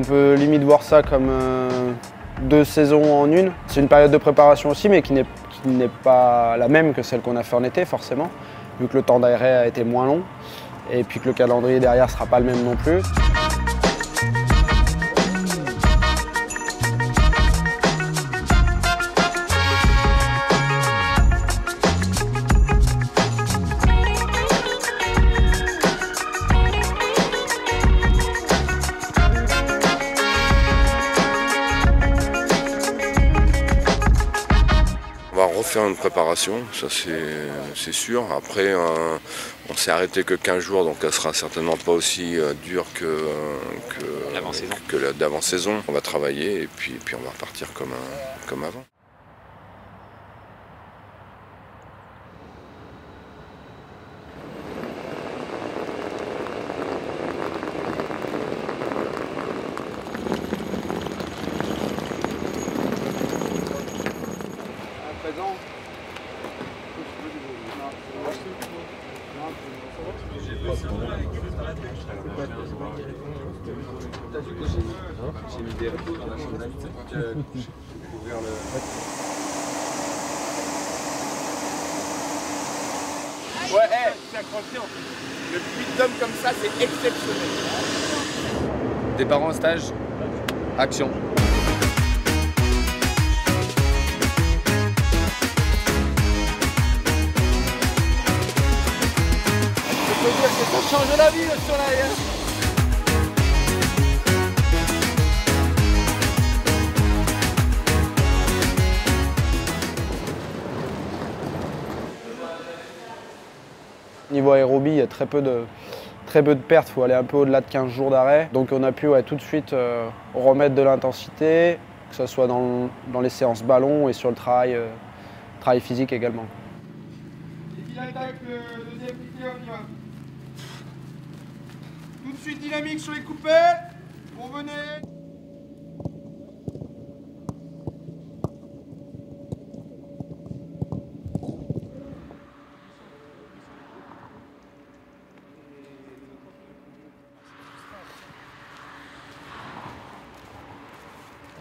peut limite voir ça comme 2 saisons en une. C'est une période de préparation aussi, mais qui n'est pas la même que celle qu'on a fait en été, forcément, vu que le temps d'arrêt a été moins long, et puis que le calendrier derrière ne sera pas le même non plus. On va refaire une préparation, ça c'est sûr. Après, on s'est arrêté que 15 jours, donc elle sera certainement pas aussi dure que d'avant-saison. On va travailler et puis on va repartir comme avant. J'ai mis des retours dans la nationalité. Ouais, c'est accroché en fait. Le 8 d'hommes comme ça, c'est exceptionnel. Départ en stage, action. Je peux dire que ça change la vie le soleil. Niveau aérobie, il y a très peu de pertes, il faut aller un peu au-delà de 15 jours d'arrêt. Donc on a pu tout de suite remettre de l'intensité, que ce soit dans les séances ballon et sur le travail physique également. Il attaque le deuxième piqué, on y va. Tout de suite dynamique sur les coupelles. Revenez.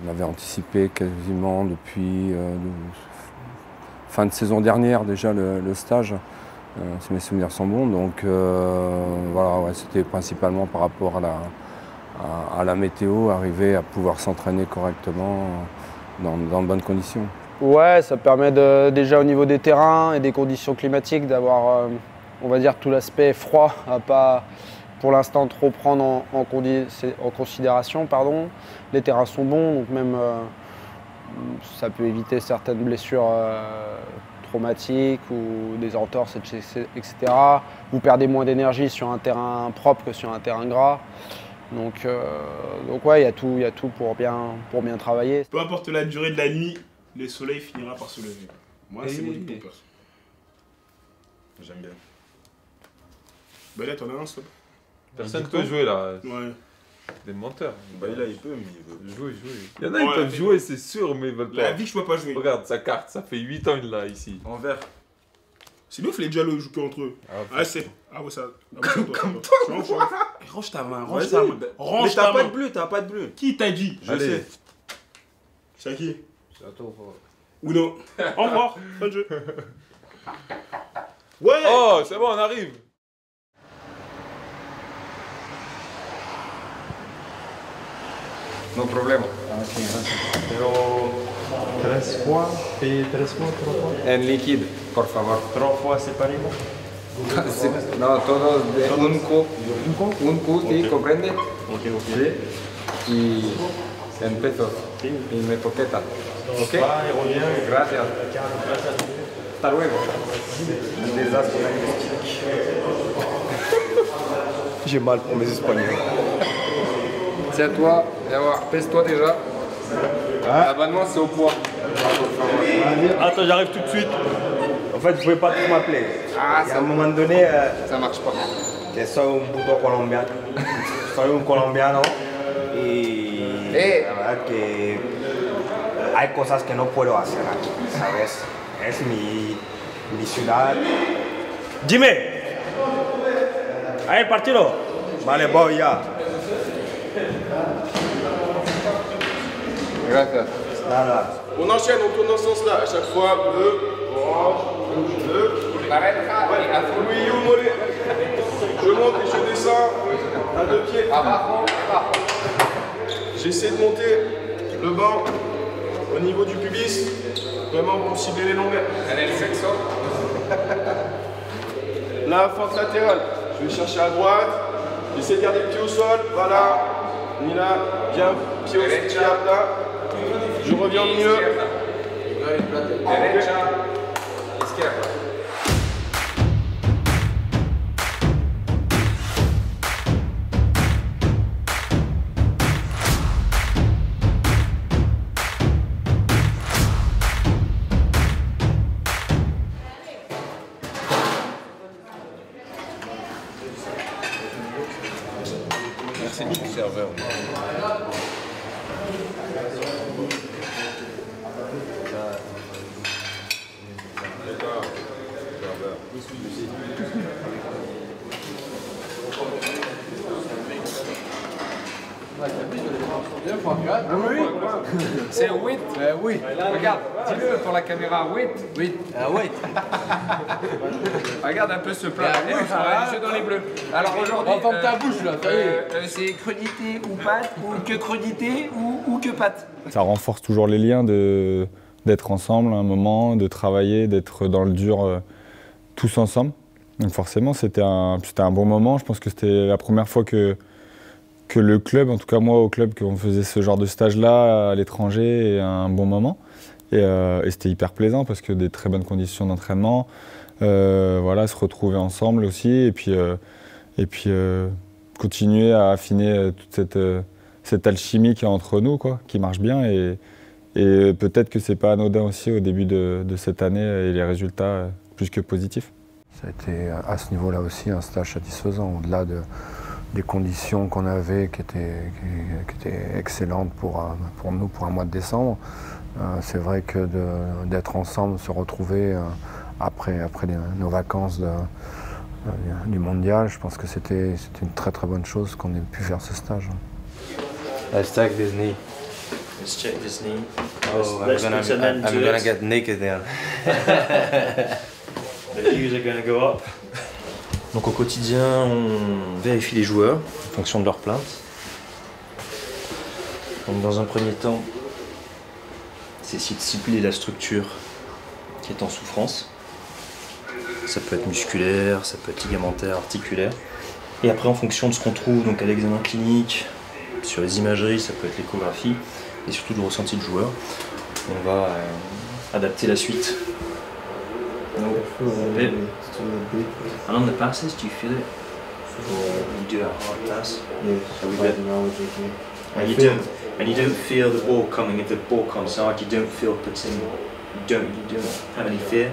On avait anticipé quasiment depuis fin de saison dernière déjà le stage, si mes souvenirs sont bons. Donc voilà, ouais, c'était principalement par rapport à la météo, arriver à pouvoir s'entraîner correctement dans de bonnes conditions. Ouais, ça permet déjà au niveau des terrains et des conditions climatiques d'avoir, on va dire, tout l'aspect froid à pas pour l'instant trop prendre en considération. Pardon. Les terrains sont bons, donc même ça peut éviter certaines blessures traumatiques ou des entorses, etc. Vous perdez moins d'énergie sur un terrain propre que sur un terrain gras. Donc ouais, il y a tout pour bien travailler. Peu importe la durée de la nuit, le soleil finira par se lever. Moi, c'est mon truc pour personne. J'aime bien. Bah là, t'en as un, stop. Personne ne peut jouer là. Ouais. Des menteurs. Bah là, il peut, mais il veut jouer. Il y en a, ils peuvent jouer, c'est sûr, mais ils veulent pas. La vie, je peux pas jouer. Regarde sa carte, ça fait 8 ans il l'a ici. En vert. C'est nous, il fallait déjà le jouer entre eux. Ah, c'est. Ah ouais, ça. Comme toi. Range ta main, Vas-y. range ta main. Mais t'as pas de bleu, t'as pas de bleu. Qui t'a dit? Je sais. C'est à qui? C'est à toi. Ou non? Au revoir, bonne jeu. Ouais! Oh, c'est bon, on arrive. No problema. Pero 3 fois et 3 fois, 3 fois. En liquide, por favor. 3 fois séparément. No, todos de un cu. Un cu, sí, comprende? Ok. Sí. Y en pesos. Y me toqueta. Ok? Va et revient. Gracias. Hasta luego. Un désastre linguistique. J'ai mal pour mes Espagnols. Tiens-toi, viens voir, pèse-toi déjà. L'abonnement c'est au poids. Attends, j'arrive tout de suite. En fait, vous pouvez pas trop m'appeler. Ah, Et à un moment donné, ça marche pas. que soy un puto colombiano. Soy un colombiano y la verdad que hay cosas que no puedo hacer aquí, ¿sabes? Es mi ciudad. Jimmy, ¿hay el partido? Vale, voy ya. Gracias. On enchaîne, on tourne dans ce sens-là. À chaque fois, bleu, orange, bleu. Oui, je monte et je descends à 2 pieds. J'essaie de monter le banc au niveau du pubis, vraiment pour cibler les longueurs. La fente latérale, je vais chercher à droite, j'essaie de garder le pied au sol, voilà. Nina, bien, pied au sol, là. Je reviens au milieu. Merci du serveur. C'est 8. Oui. Regarde, dis-le pour la caméra. 8. 8. Ah, 8. Regarde un peu ce plat. Les jeux dans les bleus. Alors aujourd'hui, on ferme ta bouche là. C'est crudité ou pâte, ou que crudité ou que pâte. Ça renforce toujours les liens d'être ensemble à un moment, de travailler, d'être dans le dur tous ensemble. Donc forcément, c'était un bon moment. Je pense que c'était la première fois que le club, en tout cas moi au club, qu'on faisait ce genre de stage-là à l'étranger, et un bon moment. Et c'était hyper plaisant parce que des très bonnes conditions d'entraînement, voilà, se retrouver ensemble aussi, et puis continuer à affiner toute cette alchimie qu'il y a entre nous, quoi, qui marche bien. Et peut-être que c'est pas anodin aussi au début de cette année, et les résultats plus que positifs. Ça a été à ce niveau-là aussi un stage satisfaisant, au-delà des conditions qu'on avait qui étaient excellentes pour nous pour un mois de décembre. C'est vrai que d'être ensemble, se retrouver après nos vacances du mondial, je pense que c'était une très très bonne chose qu'on ait pu faire ce stage. Let's check this knee. Let's check this knee. Oh, I'm gonna get naked there. The views are gonna go up. Donc au quotidien, on vérifie les joueurs en fonction de leurs plaintes. Donc dans un premier temps, c'est essayer de cibler la structure qui est en souffrance. Ça peut être musculaire, ça peut être ligamentaire, articulaire. Et après, en fonction de ce qu'on trouve donc à l'examen clinique, sur les imageries, ça peut être l'échographie, et surtout du ressenti du joueur, on va adapter la suite. And on the passes, do you feel it? Or you do a hard pass? Yes, and you don't feel the ball coming. If the ball comes hard, you don't feel putting. You don't have any fear.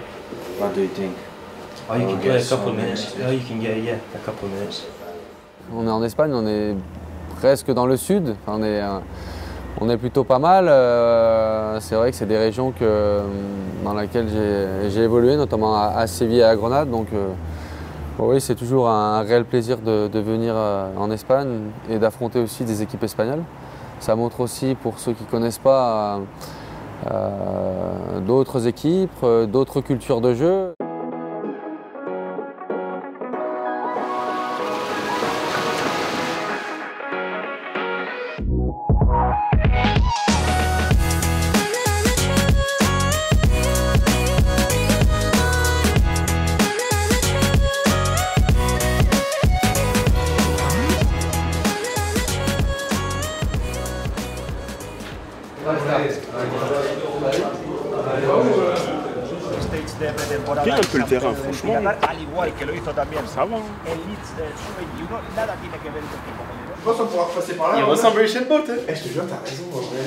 What do you think? Oh, you can get a couple of minutes. Oh, you can get a couple of minutes. On est en Espagne, on est presque dans le sud. Enfin, on est plutôt pas mal. C'est vrai que c'est des régions dans lesquelles j'ai évolué, notamment à Séville et à Grenade. Donc oui, c'est toujours un réel plaisir de venir en Espagne et d'affronter aussi des équipes espagnoles. Ça montre aussi, pour ceux qui ne connaissent pas, d'autres équipes, d'autres cultures de jeu. Bien un peu le terrain, franchement. Ça va. Je pense qu'on pourra passer par là. Il ressemble à Usain Bolt. Je te jure, t'as raison, en vrai.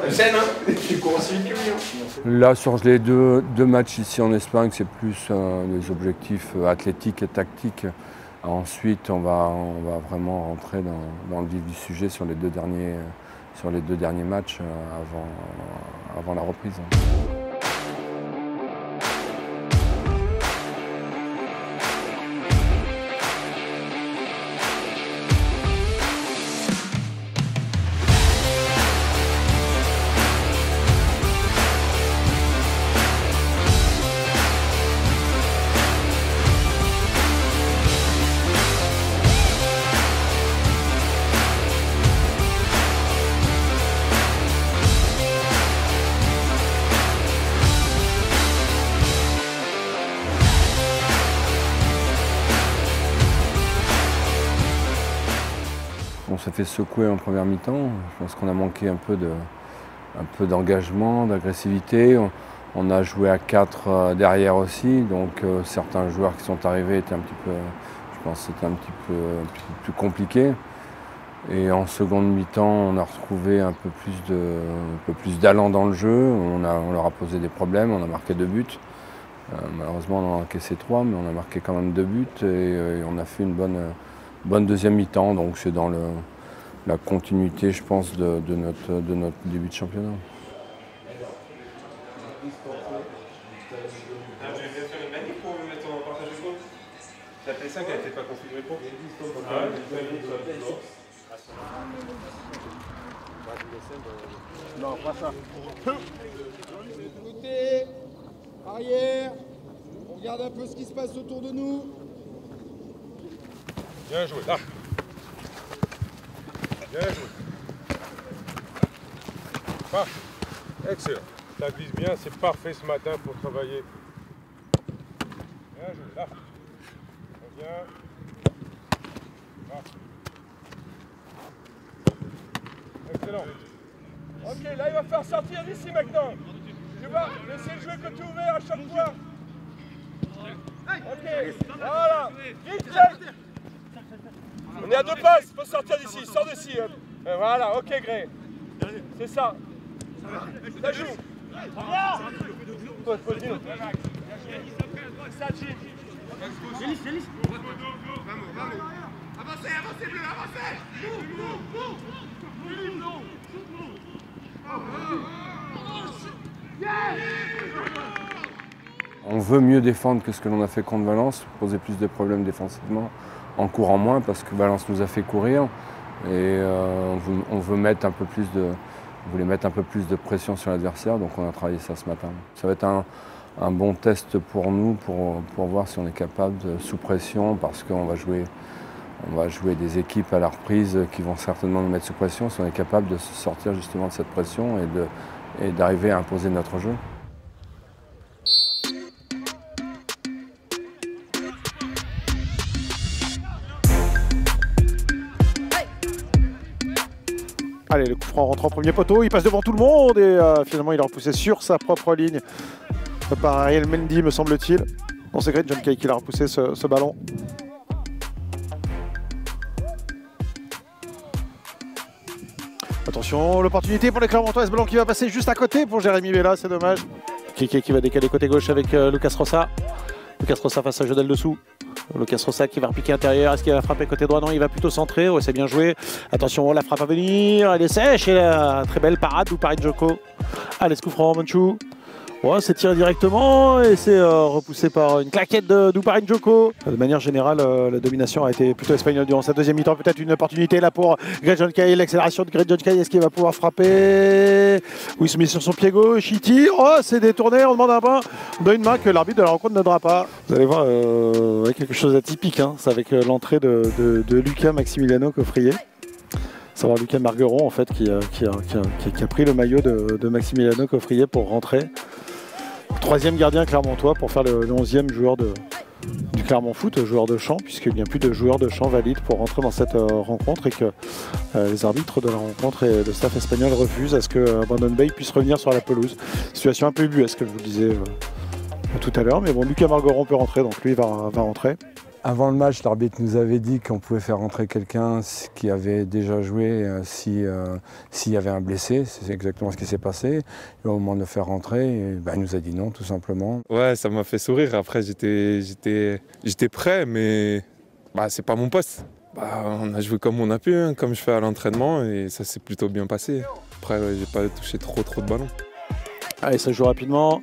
Usain, hein. Tu cours aussi vite que lui. Là, sur les deux matchs ici en Espagne, c'est plus des objectifs athlétiques et tactiques. Ensuite, on va vraiment rentrer dans le vif du sujet sur les deux derniers matchs avant la reprise. a fait secouer en première mi-temps. Je pense qu'on a manqué un peu d'engagement, d'agressivité. On a joué à 4 derrière aussi, donc certains joueurs qui sont arrivés étaient un petit peu, je pense que c'était un petit peu plus compliqué. Et en seconde mi-temps, on a retrouvé un peu plus d'allant dans le jeu. On leur a posé des problèmes, on a marqué 2 buts. Malheureusement, on en a encaissé 3, mais on a marqué quand même 2 buts et on a fait une bonne deuxième mi-temps. Donc c'est dans la continuité, je pense, de notre début de championnat. La PS5 elle n'était pas configurée pour. Non, pas ça. Côté, arrière, on regarde un peu ce qui se passe autour de nous. Bien joué, là. Bien joué. Parfait. Excellent. Ça glisse bien, c'est parfait ce matin pour travailler. Bien joué, là. Reviens. Parfait. Excellent. Ok, là il va faire sortir d'ici maintenant. Tu vas laisser le jeu côté ouvert à chaque fois. Ok, voilà. Vite, vite. On est à 2 passes, il faut sortir d'ici, sors d'ici. Voilà, ok Gré. C'est ça. Ça joue. Avancez, bleu, avancez. On veut mieux défendre que ce que l'on a fait contre Valence, poser plus de problèmes défensivement, en courant moins parce que Valence nous a fait courir. Et on voulait mettre un peu plus de pression sur l'adversaire, donc on a travaillé ça ce matin. Ça va être un bon test pour nous pour voir si on est capable sous pression, parce qu'on va jouer des équipes à la reprise qui vont certainement nous mettre sous pression, si on est capable de se sortir justement de cette pression et d'arriver à imposer notre jeu. Allez, le coup franc rentre en premier poteau, il passe devant tout le monde et finalement il a repoussé sur sa propre ligne par Ariel Mendy, me semble-t-il. Non, c'est Great John Kay qui l'a repoussé ce ballon. Attention, l'opportunité pour les Clermontois, ce ballon qui va passer juste à côté pour Jérémy Bella, c'est dommage. Kike qui va décaler côté gauche avec Lucas Rossa. Lucas Rossa face à Jodel dessous. Lucas Rossa qui va repiquer intérieur. Est-ce qu'il va frapper côté droit? Non, il va plutôt centrer. Ouais, c'est bien joué. Attention, la frappe à venir. Elle est sèche et la très belle parade d'Ouparin Djoko. Allez, ce coup franc, Manchou. Ouais, c'est tiré directement et c'est repoussé par une claquette d'Ouparin Djoko. De manière générale, la domination a été plutôt espagnole durant cette deuxième mi-temps. Peut-être une opportunité là pour Great John Kay. L'accélération de Great John Kay. Est-ce qu'il va pouvoir frapper? Oui, il se met sur son pied gauche. Il tire. Oh, c'est détourné. On demande un bain. On donne une main que l'arbitre de la rencontre ne donnera pas. Vous allez voir, quelque chose d'atypique. Hein. C'est avec l'entrée de Lucas Maximiliano Coffrier. Savoir Lucas Margueron en fait qui a pris le maillot de Maximiliano Coffrier pour rentrer. Troisième gardien clermontois pour faire le 11e joueur du Clermont Foot, joueur de champ, puisqu'il n'y a plus de joueurs de champ valides pour rentrer dans cette rencontre et que les arbitres de la rencontre et le staff espagnol refusent à ce que Brandon Bay puisse revenir sur la pelouse. Situation un peu ubuesque, que je vous le disais tout à l'heure, mais bon, Lucas Margueron peut rentrer, donc lui va rentrer. Avant le match, l'arbitre nous avait dit qu'on pouvait faire rentrer quelqu'un qui avait déjà joué s'il y avait un blessé. C'est exactement ce qui s'est passé. Et au moment de le faire rentrer, il nous a dit non, tout simplement. Ouais, ça m'a fait sourire. Après, j'étais prêt, mais c'est pas mon poste. On a joué comme on a pu, hein, comme je fais à l'entraînement, et ça s'est plutôt bien passé. Après, j'ai pas touché trop de ballons. Allez, ça joue rapidement.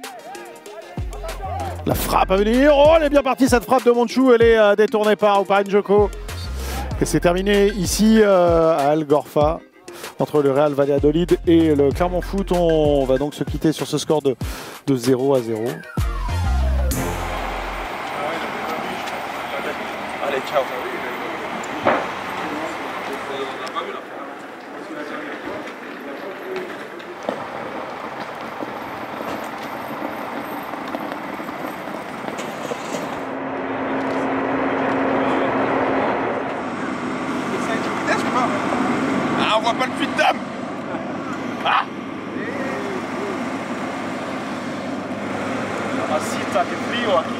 La frappe à venir, oh elle est bien partie cette frappe de Manchou, elle est détournée par Ouparin Djoko. Et c'est terminé ici à Algorfa, entre le Real Valladolid et le Clermont Foot. On va donc se quitter sur ce score de 0-0. Allez, ciao. Desce pas. pasa? ¿Qué frío aquí?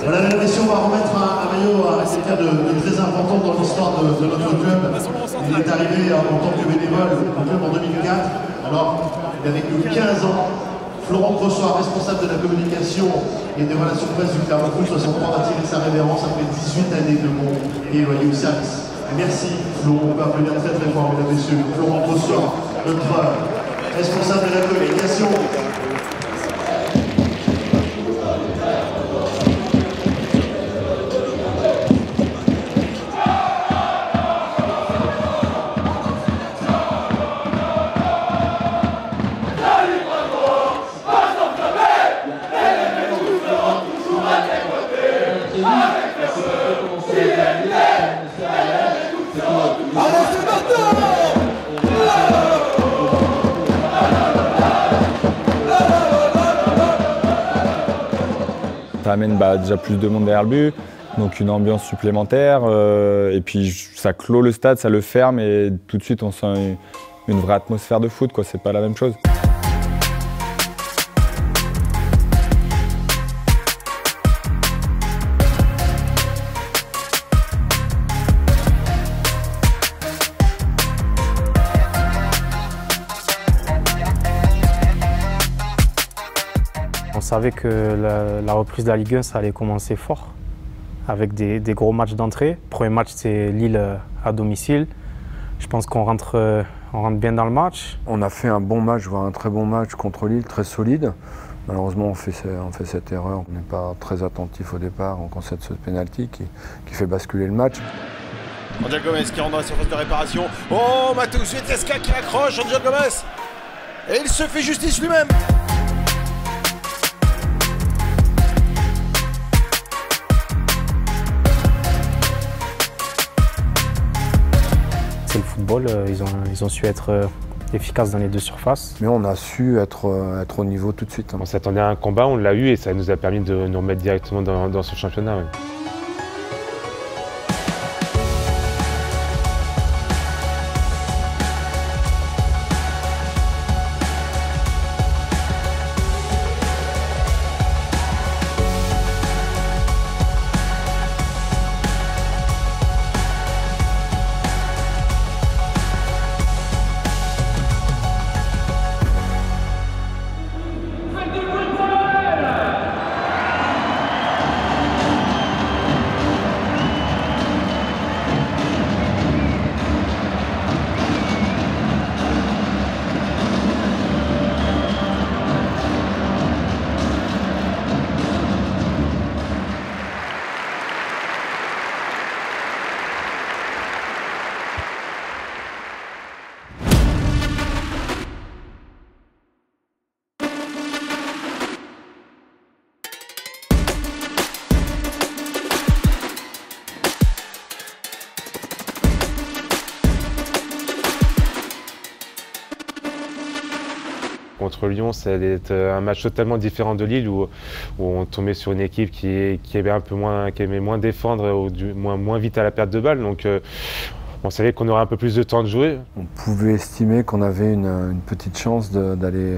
Voilà, mesdames et messieurs, on va remettre un maillot à quelqu'un de très important dans l'histoire de notre club. Il est arrivé en tant que bénévole au club en 2004. Alors, il avait que 15 ans. Florent Crossoir, responsable de la communication et des relations presse du Clermont Foot 63, va tirer sa révérence après 18 années de bon et loyal service. Merci Florent, on va revenir très très fort, mesdames et messieurs. Florent Crossoir, notre responsable de la communication. Ça amène déjà plus de monde derrière le but, donc une ambiance supplémentaire, et puis ça clôt le stade, ça le ferme et tout de suite on sent une vraie atmosphère de foot, quoi. C'est pas la même chose. On savait que la reprise de la Ligue 1, ça allait commencer fort, avec des gros matchs d'entrée. Le premier match, c'est Lille à domicile. Je pense qu'on rentre bien dans le match. On a fait un bon match, voire un très bon match contre Lille, très solide. Malheureusement, on fait cette erreur. On n'est pas très attentif au départ. On concède ce pénalty qui fait basculer le match. Angel Gomez qui rentre dans la surface de réparation. Oh, Mateusz Wieteska qui accroche, Angel Gomez. Et il se fait justice lui-même. C'est le football, ils ont su être efficaces dans les deux surfaces. Mais on a su être au niveau tout de suite. On s'attendait à un combat, on l'a eu et ça nous a permis de nous remettre directement dans ce championnat. Ouais. Contre Lyon, ça allait être un match totalement différent de Lille où on tombait sur une équipe qui aimait moins défendre ou moins vite à la perte de balle. Donc on savait qu'on aurait un peu plus de temps de jouer. On pouvait estimer qu'on avait une petite chance d'aller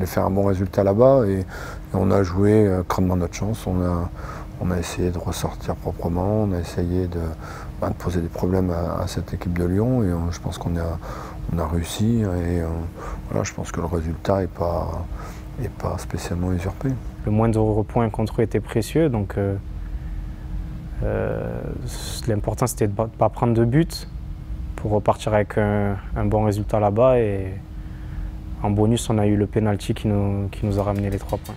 faire un bon résultat là-bas et on a joué crânement notre chance. On a essayé de ressortir proprement, on a essayé de poser des problèmes à cette équipe de Lyon et je pense qu'on a réussi et voilà, je pense que le résultat n'est pas spécialement usurpé. Le moindre point contre eux était précieux, donc l'important c'était de ne pas prendre de but pour repartir avec un bon résultat là-bas et en bonus on a eu le penalty qui nous a ramené les 3 points.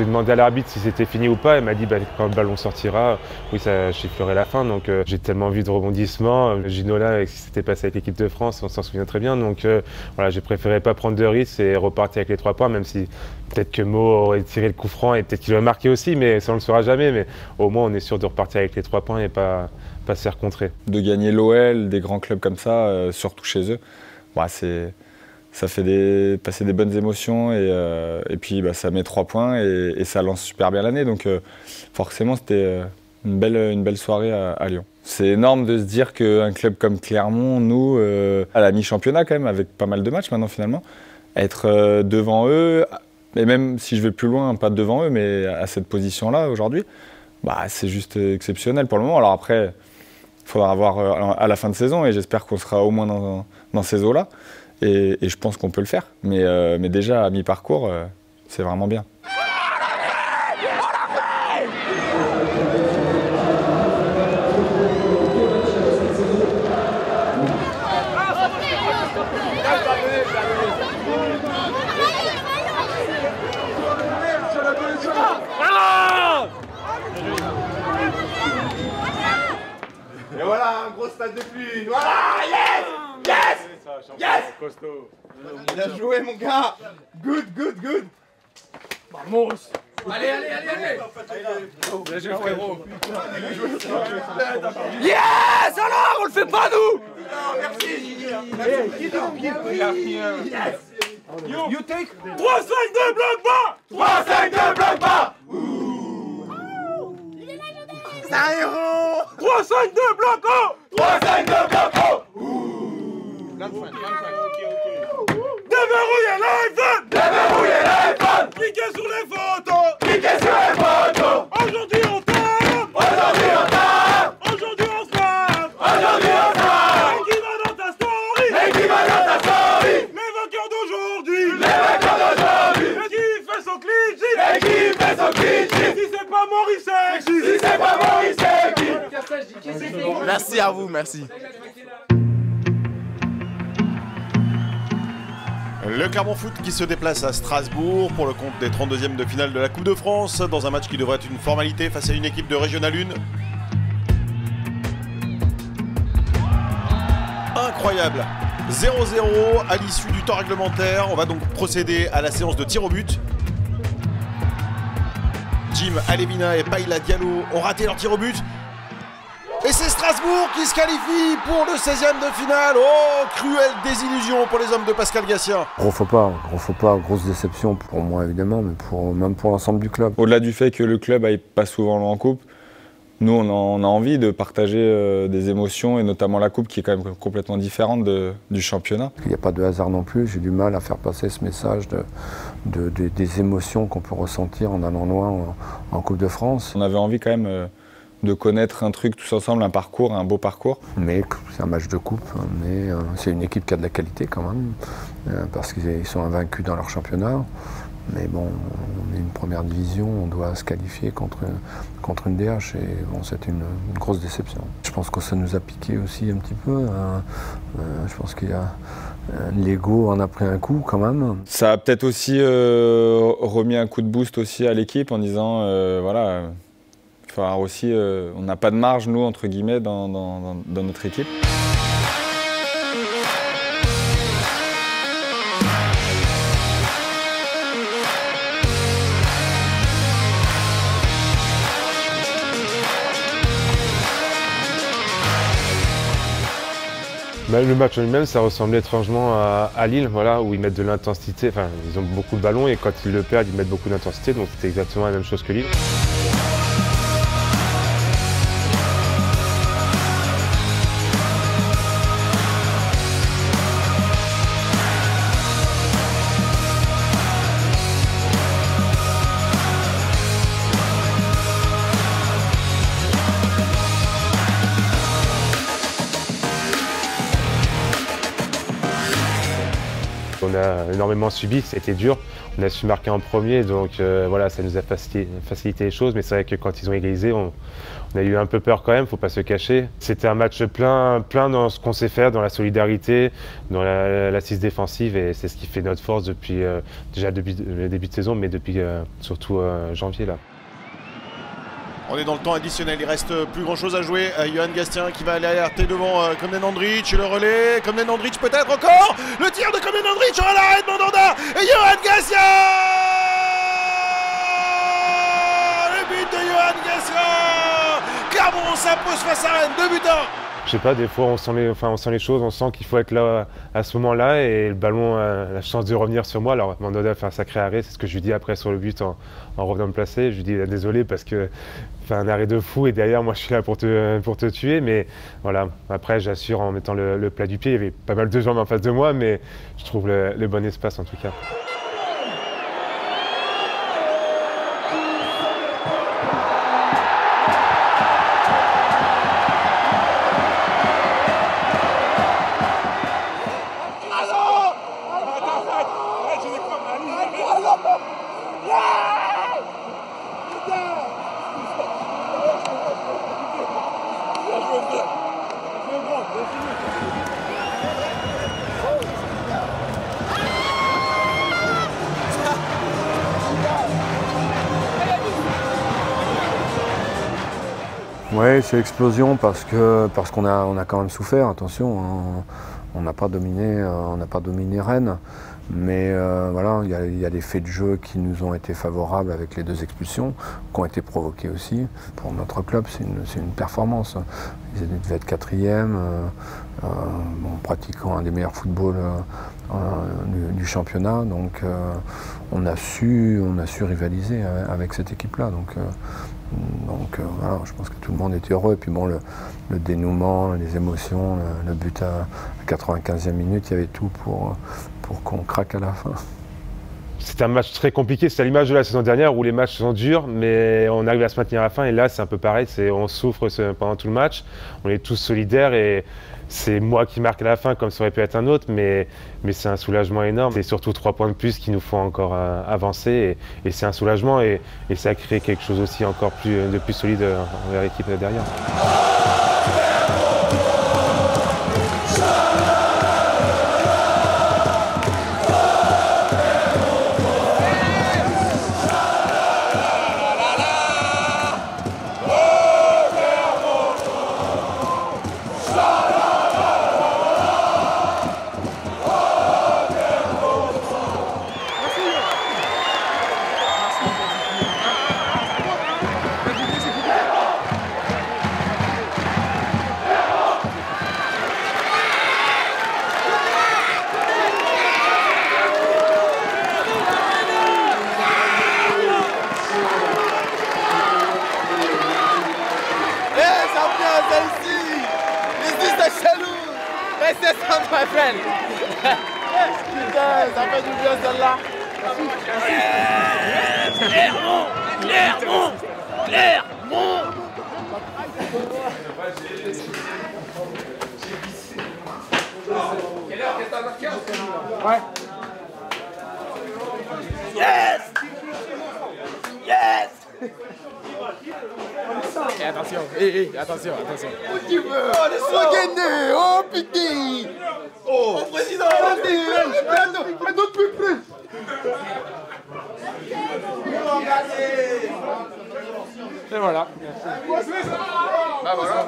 j'ai demandé à l'arbitre si c'était fini ou pas. Elle m'a dit quand le ballon sortira, oui, ça chifflerait la fin. Donc j'ai tellement vu de rebondissements. Ginola, avec ce qui s'était passé avec l'équipe de France, on s'en souvient très bien. Donc voilà, j'ai préféré pas prendre de risques et repartir avec les 3 points, même si peut-être que Mo aurait tiré le coup franc et peut-être qu'il aurait marqué aussi, mais ça on le saura jamais. Mais au moins on est sûr de repartir avec les 3 points et pas se faire contrer. De gagner l'OL, des grands clubs comme ça, surtout chez eux, bah, ça fait passer des bonnes émotions et puis ça met 3 points et ça lance super bien l'année. Donc forcément c'était une belle soirée à Lyon. C'est énorme de se dire qu'un club comme Clermont, nous, à la mi-championnat quand même, avec pas mal de matchs maintenant finalement, être devant eux, et même si je vais plus loin, pas devant eux, mais à cette position-là aujourd'hui, bah, c'est juste exceptionnel pour le moment. Alors après, il faudra voir à la fin de saison et j'espère qu'on sera au moins dans ces eaux-là. Et je pense qu'on peut le faire. Mais déjà, à mi-parcours, c'est vraiment bien. Et voilà, un gros stade de pluie. Voilà, yes! Yes! Yes! Bien joué, mon gars! Good, good, good! Vamos! Allez! Bien joué, frérot! Yes! Alors, on le fait pas, nous! Non, merci! Yes! You take 3-5-2 bloc bas! 3-5-2 bloc bas! C'est un héros! 3-5-2 bloc haut! 3-5-2 bloc haut! Déverrouillez l'iPhone! Déverrouillez l'iPhone! Cliquez sur les photos! Cliquez sur les photos! Aujourd'hui on tape! Aujourd'hui on tape! Aujourd'hui on snap! Aujourd'hui on tape! Et qui va dans ta story? Et qui va dans ta story? Les vainqueurs d'aujourd'hui! Les vainqueurs d'aujourd'hui! Et qui fait son clean sheet? Et qui fait son clean sheet? Si c'est pas Maurice, c'est qui? Si c'est pas Maurice, c'est qui? Merci à vous, merci. Le Clermont Foot qui se déplace à Strasbourg pour le compte des 32e de finale de la Coupe de France dans un match qui devrait être une formalité face à une équipe de Régional 1. Incroyable, 0-0 à l'issue du temps réglementaire. On va donc procéder à la séance de tir au but. Jim Alevina et Païla Diallo ont raté leur tir au but. Et c'est Strasbourg qui se qualifie pour le 16e de finale. Oh, cruelle désillusion pour les hommes de Pascal Gassien. Gros faux pas, grosse déception pour moi évidemment, mais même pour l'ensemble du club. Au-delà du fait que le club n'aille pas souvent en coupe, nous on a envie de partager des émotions et notamment la coupe qui est quand même complètement différente du championnat. Il n'y a pas de hasard non plus, j'ai du mal à faire passer ce message des émotions qu'on peut ressentir en allant loin en Coupe de France. On avait envie quand même de connaître un truc tous ensemble, un parcours, un beau parcours. Mais c'est un match de coupe, mais c'est une équipe qui a de la qualité quand même, parce qu'ils sont invaincus dans leur championnat. Mais bon, on est une première division, on doit se qualifier contre une DH et bon, c'est une grosse déception. Je pense que ça nous a piqué aussi un petit peu. Je pense qu'il y a l'ego en a pris un coup quand même. Ça a peut-être aussi remis un coup de boost aussi à l'équipe en disant voilà. Enfin, aussi, on n'a pas de marge, nous, entre guillemets, dans notre équipe. Le match en lui-même, ça ressemblait étrangement à Lille, voilà, où ils mettent de l'intensité. Enfin, ils ont beaucoup de ballons et quand ils le perdent, ils mettent beaucoup d'intensité. Donc c'était exactement la même chose que Lille. On a énormément subi, c'était dur. On a su marquer en premier, donc voilà, ça nous a facilité les choses. Mais c'est vrai que quand ils ont égalisé, on a eu un peu peur quand même, faut pas se cacher. C'était un match plein dans ce qu'on sait faire, dans la solidarité, dans l'assise défensive, et c'est ce qui fait notre force depuis déjà depuis le début de saison, mais depuis surtout janvier là. On est dans le temps additionnel, il reste plus grand chose à jouer. Johan Gastien qui va aller alerter devant Komnen Andrić, le relais, Komnen Andrić peut-être encore. Le tir de Komnen Andrić, on l'arrêt de Mandanda et Johan Gastien. Le but de Johan Gastien. Clermont s'impose face à Rennes, 2 buts à 1. Je sais pas, des fois on sent les choses, on sent qu'il faut être là à ce moment-là et le ballon a la chance de revenir sur moi. Alors Mandanda fait un sacré arrêt, c'est ce que je lui dis après sur le but en revenant me placer. Je lui dis désolé parce que fait un arrêt de fou et derrière moi je suis là pour te tuer, mais voilà, après j'assure en mettant le plat du pied. Il y avait pas mal de jambes en face de moi, mais je trouve le bon espace en tout cas. Oui, c'est explosion parce qu'on a quand même souffert, attention, hein. On n'a pas dominé Rennes, mais voilà, il y a des faits de jeu qui nous ont été favorables avec les 2 expulsions, qui ont été provoquées aussi. Pour notre club, c'est une performance. Ils devaient être 4e, pratiquant un des meilleurs footballs du championnat, donc on a su rivaliser avec cette équipe-là. Donc voilà, je pense que tout le monde était heureux. Et puis bon, le dénouement, les émotions, le but à 95e minute, il y avait tout pour qu'on craque à la fin. C'était un match très compliqué, c'est à l'image de la saison dernière où les matchs sont durs, mais on arrive à se maintenir à la fin. Et là, c'est un peu pareil, on souffre pendant tout le match, on est tous solidaires et c'est moi qui marque à la fin comme ça aurait pu être un autre, mais c'est un soulagement énorme. C'est surtout 3 points de plus qui nous font encore avancer et c'est un soulagement et ça crée quelque chose aussi encore de plus solide envers l'équipe derrière. My friend. Putain, ça fait du bien celle-là. Clermont, Clermont, Clermont. Quelle heure, qu'est-ce que t'as marqué? Ouais. Yes. Yes. Et attention, attention. Où tu veux? Oh, laisse-moi gagner. Oh, putain. Oh, président, un autre plus. Et voilà. Bah voilà.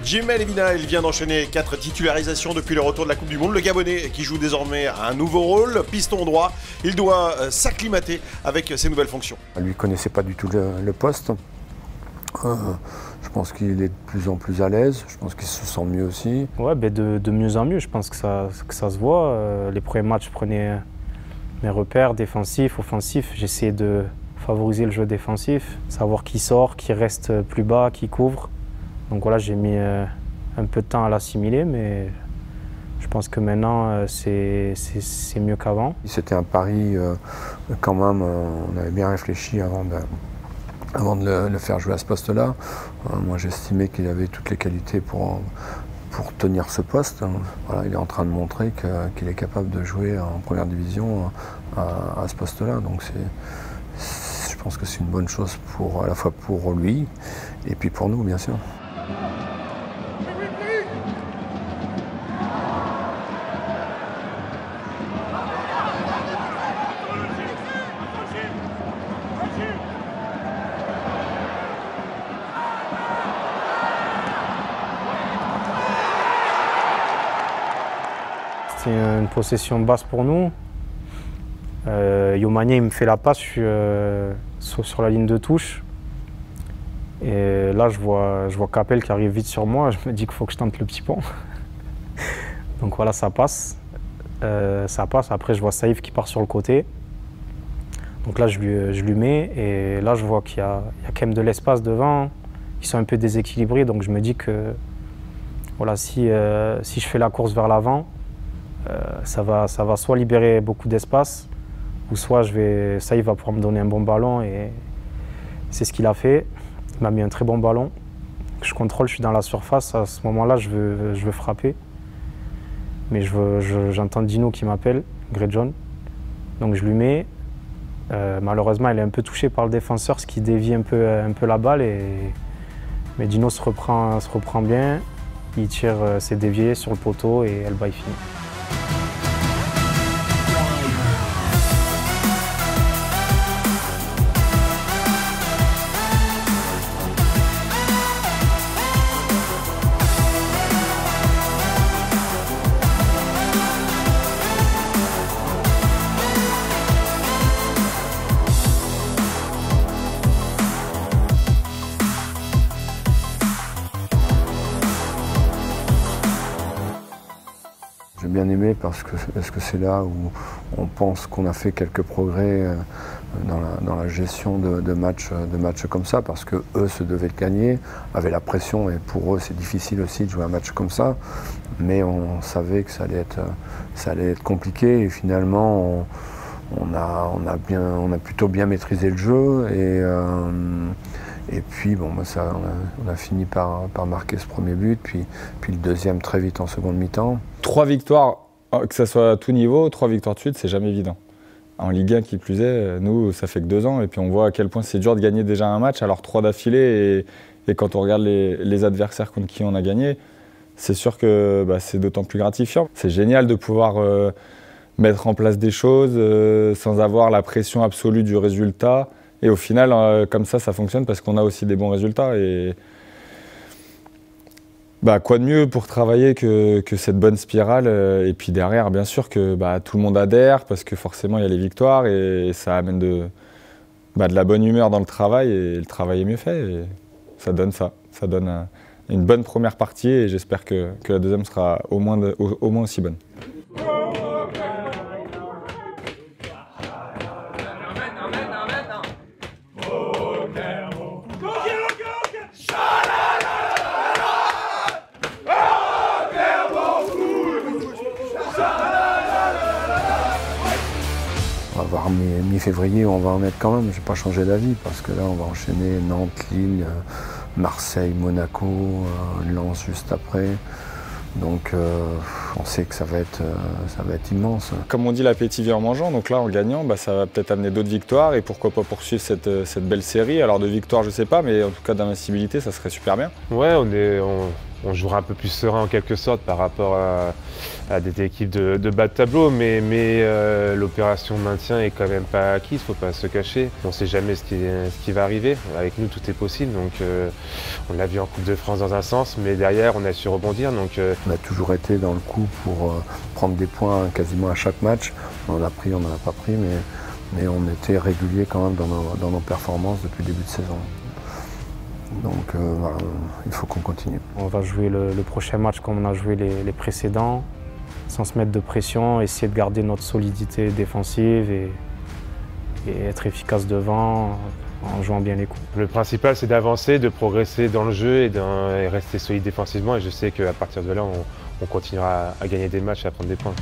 Djimel Evina, il vient d'enchaîner 4 titularisations depuis le retour de la Coupe du Monde. Le Gabonais qui joue désormais à un nouveau rôle, piston droit. Il doit s'acclimater avec ses nouvelles fonctions. Lui ne connaissait pas du tout le poste. Je pense qu'il est de plus en plus à l'aise, je pense qu'il se sent mieux aussi. Ouais, de mieux en mieux, je pense que ça se voit. Les premiers matchs, je prenais mes repères défensifs, offensifs. J'essayais de favoriser le jeu défensif, savoir qui sort, qui reste plus bas, qui couvre. Donc voilà, j'ai mis un peu de temps à l'assimiler, mais je pense que maintenant, c'est mieux qu'avant. C'était un pari quand même, on avait bien réfléchi avant de le faire jouer à ce poste-là. Moi, j'estimais qu'il avait toutes les qualités pour tenir ce poste. Voilà, il est en train de montrer qu'il est capable de jouer en première division à ce poste-là. Donc je pense que c'est une bonne chose à la fois pour lui et puis pour nous, bien sûr. C'est une possession basse pour nous. Yomani, il me fait la passe, je suis sur la ligne de touche. Et là, je vois Capel qui arrive vite sur moi. Je me dis qu'il faut que je tente le petit pont. Donc voilà, ça passe. Après, je vois Saïf qui part sur le côté. Donc là, je lui mets. Et là, je vois qu'il y a quand même de l'espace devant. Ils sont un peu déséquilibrés. Donc je me dis que voilà, si je fais la course vers l'avant, ça va soit libérer beaucoup d'espace, ou soit Saïf va pouvoir me donner un bon ballon. Et c'est ce qu'il a fait. Il m'a mis un très bon ballon. Je contrôle, je suis dans la surface. À ce moment-là, je veux frapper. Mais j'entends Dino qui m'appelle, Grey John. Donc je lui mets. Malheureusement, il est un peu touché par le défenseur, ce qui dévie un peu la balle. Mais Dino se reprend bien. Il tire, c'est dévié sur le poteau et elle baille fini. J'ai bien aimé parce que c'est là où on pense qu'on a fait quelques progrès dans la gestion de matchs comme ça, parce que eux se devaient de gagner, avaient la pression, et pour eux c'est difficile aussi de jouer un match comme ça, mais on savait que ça allait être compliqué, et finalement on a plutôt bien maîtrisé le jeu, et puis bon, on a fini par marquer ce premier but, puis le deuxième très vite en seconde mi-temps. 3 victoires, que ce soit à tout niveau, 3 victoires de suite, c'est jamais évident. En Ligue 1 qui plus est, nous ça fait que 2 ans, et puis on voit à quel point c'est dur de gagner déjà un match, alors 3 d'affilée, et quand on regarde les adversaires contre qui on a gagné, c'est sûr que c'est d'autant plus gratifiant. C'est génial de pouvoir mettre en place des choses sans avoir la pression absolue du résultat. Et au final, comme ça fonctionne parce qu'on a aussi des bons résultats. Et quoi de mieux pour travailler que cette bonne spirale. Et puis derrière, bien sûr que tout le monde adhère parce que forcément, il y a les victoires et ça amène de la bonne humeur dans le travail. Et le travail est mieux fait. Et ça donne ça. Ça donne une bonne première partie et j'espère que la deuxième sera au moins aussi bonne. On va voir mi-février, on va en être quand même. Je n'ai pas changé d'avis parce que là, on va enchaîner Nantes, Lille, Marseille, Monaco, Lens juste après. Donc on sait que ça va être immense. Comme on dit, l'appétit vient en mangeant. Donc là, en gagnant, ça va peut-être amener d'autres victoires et pourquoi pas poursuivre cette belle série. Alors de victoires, je ne sais pas, mais en tout cas d'invincibilité, ça serait super bien. Ouais, on jouera un peu plus serein en quelque sorte par rapport à des équipes de bas de tableau, mais l'opération maintien est quand même pas acquise, faut pas se cacher. On ne sait jamais ce qui va arriver. Avec nous, tout est possible. Donc, on l'a vu en Coupe de France dans un sens, mais derrière, on a su rebondir. Donc, on a toujours été dans le coup pour prendre des points quasiment à chaque match. On en a pris, on n'en a pas pris, mais on était régulier quand même dans nos performances depuis le début de saison. Donc voilà, il faut qu'on continue. On va jouer le prochain match comme on a joué les précédents, sans se mettre de pression, essayer de garder notre solidité défensive et être efficace devant en jouant bien les coups. Le principal, c'est d'avancer, de progresser dans le jeu et rester solide défensivement. Et je sais qu'à partir de là, on continuera à gagner des matchs et à prendre des points.